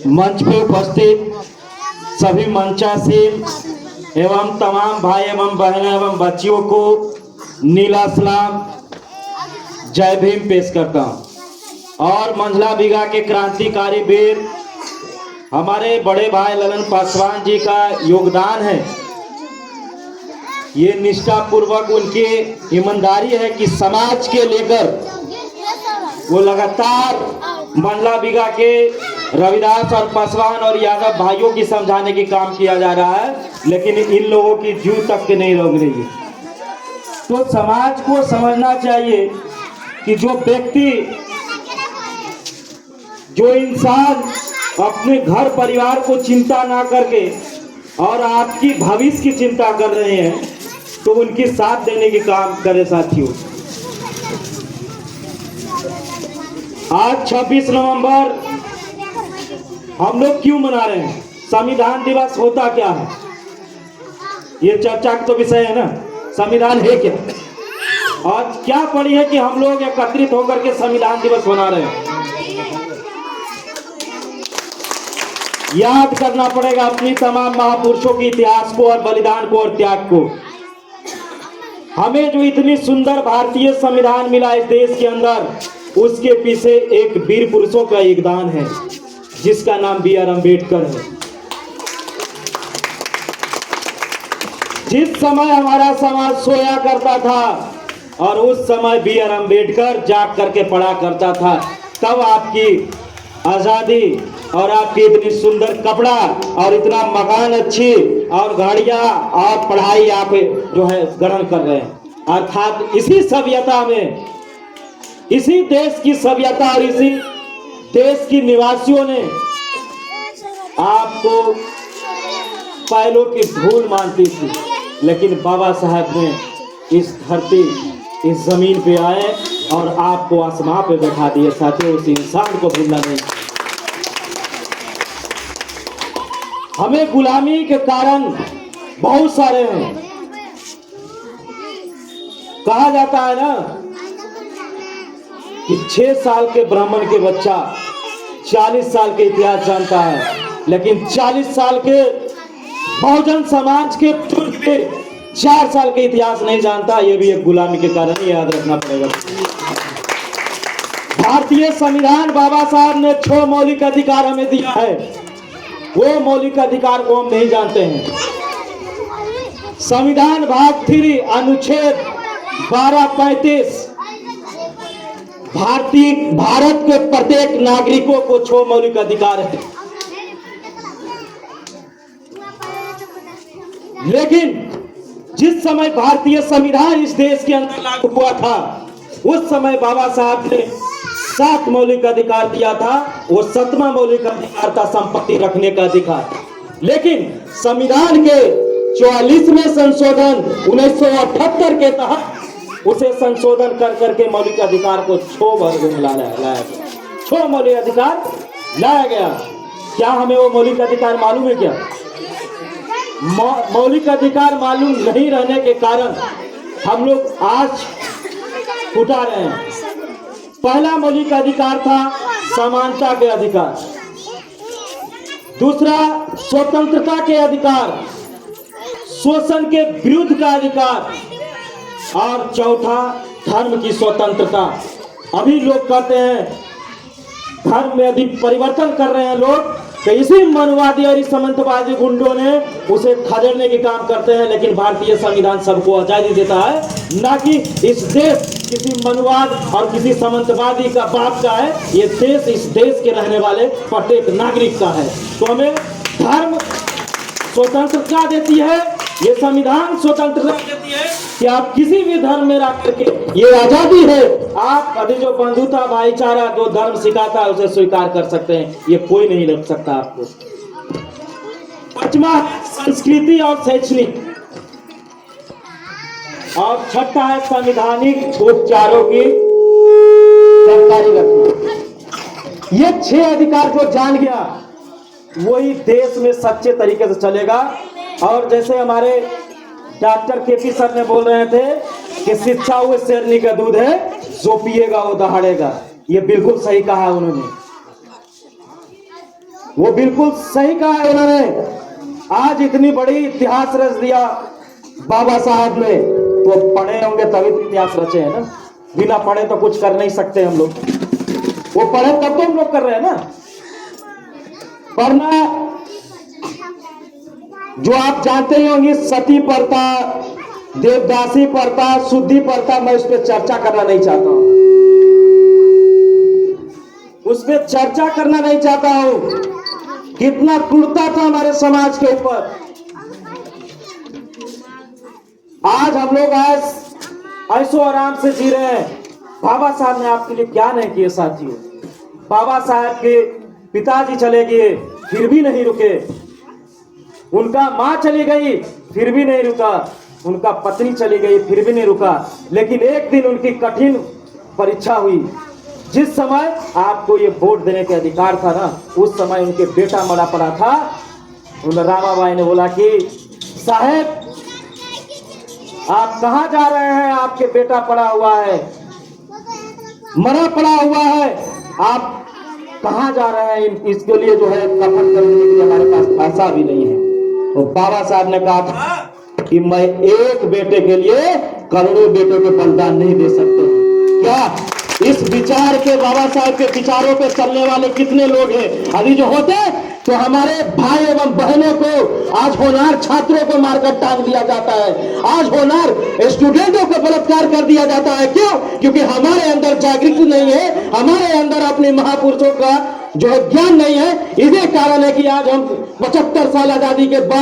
मंच पे उपस्थित सभी मंचासीन एवं तमाम भाई एवं बहनें एवं बच्चियों को नीला सलाम जय भीम पेश करता हूँ। और मंझला बीघा के क्रांतिकारी वीर हमारे बड़े भाई ललन पासवान जी का योगदान है। ये निष्ठा पूर्वक उनकी ईमानदारी है कि समाज के लेकर वो लगातार मंडला बीघा के रविदास और पासवान और यादव भाइयों की समझाने की काम किया जा रहा है, लेकिन इन लोगों की जू तक के नहीं रोक रही है। तो समाज को समझना चाहिए कि जो व्यक्ति जो इंसान अपने घर परिवार को चिंता ना करके और आपकी भविष्य की चिंता कर रहे हैं, तो उनकी साथ देने की काम करे साथियों। आज 26 नवंबर हम लोग क्यों मना रहे हैं? संविधान दिवस होता क्या है? ये चर्चा का तो विषय है ना, संविधान है क्या? आज क्या पड़ी है कि हम लोग एकत्रित होकर के संविधान दिवस मना रहे हैं? याद करना पड़ेगा अपनी तमाम महापुरुषों के इतिहास को और बलिदान को और त्याग को। हमें जो इतनी सुंदर भारतीय संविधान मिला इस देश के अंदर, उसके पीछे एक वीर पुरुषों का योगदान है जिसका नाम बी.आर. अम्बेडकर है। जिस समय हमारा समाज सोया करता था और उस समय बी.आर. अम्बेडकर जाग करके पढ़ा करता था, तब आपकी आजादी और आपकी इतनी सुंदर कपड़ा और इतना मकान अच्छी और गाड़ियां और पढ़ाई आप जो है ग्रहण कर रहे हैं। अर्थात इसी सभ्यता में, इसी देश की सभ्यता और इसी देश की निवासियों ने आपको पहलों की धूल मानती थी, लेकिन बाबा साहब ने इस धरती, इस जमीन पे आए और आपको आसमां पे बैठा दिए। साथियों, उस इंसान को भूलना नहीं। हमें गुलामी के कारण बहुत सारे हैं। कहा जाता है ना कि 6 साल के ब्राह्मण के बच्चा 40 साल के इतिहास जानता है, लेकिन 40 साल के बहुजन समाज के 4 साल के इतिहास नहीं जानता। ये भी एक गुलामी के कारण ही याद रखना पड़ेगा। भारतीय संविधान बाबा साहब ने 6 मौलिक अधिकार हमें दिया है, वो मौलिक अधिकार को हम नहीं जानते हैं। संविधान भाग 3 अनुच्छेद 1235 भारत के प्रत्येक नागरिकों को 6 मौलिक अधिकार है, लेकिन जिस समय भारतीय संविधान इस देश के अंदर लागू हुआ था, उस समय बाबा साहब ने 7 मौलिक अधिकार दिया था। वो 7वां मौलिक अधिकार था संपत्ति रखने का अधिकार। लेकिन संविधान के 44वें संशोधन 1978 के तहत उसे संशोधन कर करके मौलिक अधिकार को 6 वर्ग में लाया गया। 6 मौलिक अधिकार लाया गया। क्या हमें वो मौलिक अधिकार मालूम है? क्या मौलिक अधिकार मालूम नहीं रहने के कारण हम लोग आज उठा रहे हैं। पहला मौलिक अधिकार था समानता के अधिकार, दूसरा स्वतंत्रता के अधिकार, शोषण के विरुद्ध का अधिकार, और चौथा धर्म की स्वतंत्रता। अभी लोग कहते हैं धर्म में अधिक परिवर्तन कर रहे हैं लोग, तो इसी मनवादी और इस सामंतवादी गुंडों ने उसे खदेड़ने के काम करते हैं। लेकिन भारतीय संविधान सबको आजादी देता है, ना कि इस देश किसी मनवाद और किसी सामंतवादी का बाप का है। ये देश इस देश के रहने वाले प्रत्येक नागरिक का है। तो हमें धर्म स्वतंत्रता देती है, ये संविधान स्वतंत्रता देती है कि आप किसी भी धर्म में रह करके, ये आजादी है, आप अभी जो बंधुता भाईचारा जो धर्म सिखाता है उसे स्वीकार कर सकते हैं। ये कोई नहीं रोक सकता आपको। 5वां संस्कृति और शैक्षणिक, और 6ठा है संवैधानिक उपचारों की जानकारी रखना। ये 6 अधिकार जो जान गया वही देश में सच्चे तरीके से चलेगा। और जैसे हमारे डॉक्टर के.पी. सर ने बोल रहे थे कि शिक्षा वो शेरनी का दूध है, जो पिएगा वो दहाड़ेगा। ये बिल्कुल सही कहा उन्होंने, वो बिल्कुल सही कहा है उन्होंने। आज इतनी बड़ी इतिहास रच दिया बाबा साहब ने, तो पढ़े होंगे तभी तो इतिहास रचे है ना, बिना पढ़े तो कुछ कर नहीं सकते हम लोग। वो पढ़े तब तो हम लोग कर रहे हैं ना। पढ़ना जो आप जानते ही होंगे, सती प्रथा, देवदासी प्रथा, शुद्धि प्रथा, मैं उस पर चर्चा करना नहीं चाहता हूं, उस पर चर्चा करना नहीं चाहता हूं। कितना क्रूरता था हमारे समाज के ऊपर। आज हम लोग ऐसो आराम से जी रहे हैं। बाबा साहब ने आपके लिए क्या नहीं किए साथियों। बाबा साहब के पिताजी चले गए फिर भी नहीं रुके, उनका माँ चली गई फिर भी नहीं रुका, उनका पत्नी चली गई फिर भी नहीं रुका। लेकिन एक दिन उनकी कठिन परीक्षा हुई। जिस समय आपको ये वोट देने के अधिकार था ना, उस समय उनके बेटा मरा पड़ा था। उन रामाबाई ने बोला कि साहब आप कहाँ जा रहे हैं, आपके बेटा पड़ा हुआ है, मरा पड़ा हुआ है, आप कहाँ जा रहे हैं, इसके लिए जो है कफन करने के लिए हमारे पास पैसा भी नहीं है। तो बाबा साहब ने कहा था कि मैं एक बेटे के लिए करोड़ों बेटों को बलिदान नहीं दे सकते। क्या इस विचार के, बाबा साहब के विचारों पे चलने वाले कितने लोग हैं अभी जो होते, तो हमारे भाई एवं बहनों को, आज होनहार छात्रों को मारकर टांग दिया जाता है, आज होनहार स्टूडेंटों को बलात्कार कर दिया जाता है। क्यों? क्योंकि हमारे अंदर जागृति नहीं है, हमारे अंदर अपने महापुरुषों का जो ज्ञान नहीं है। इसी कारण है कि आज हम 75 साल आजादी के बाद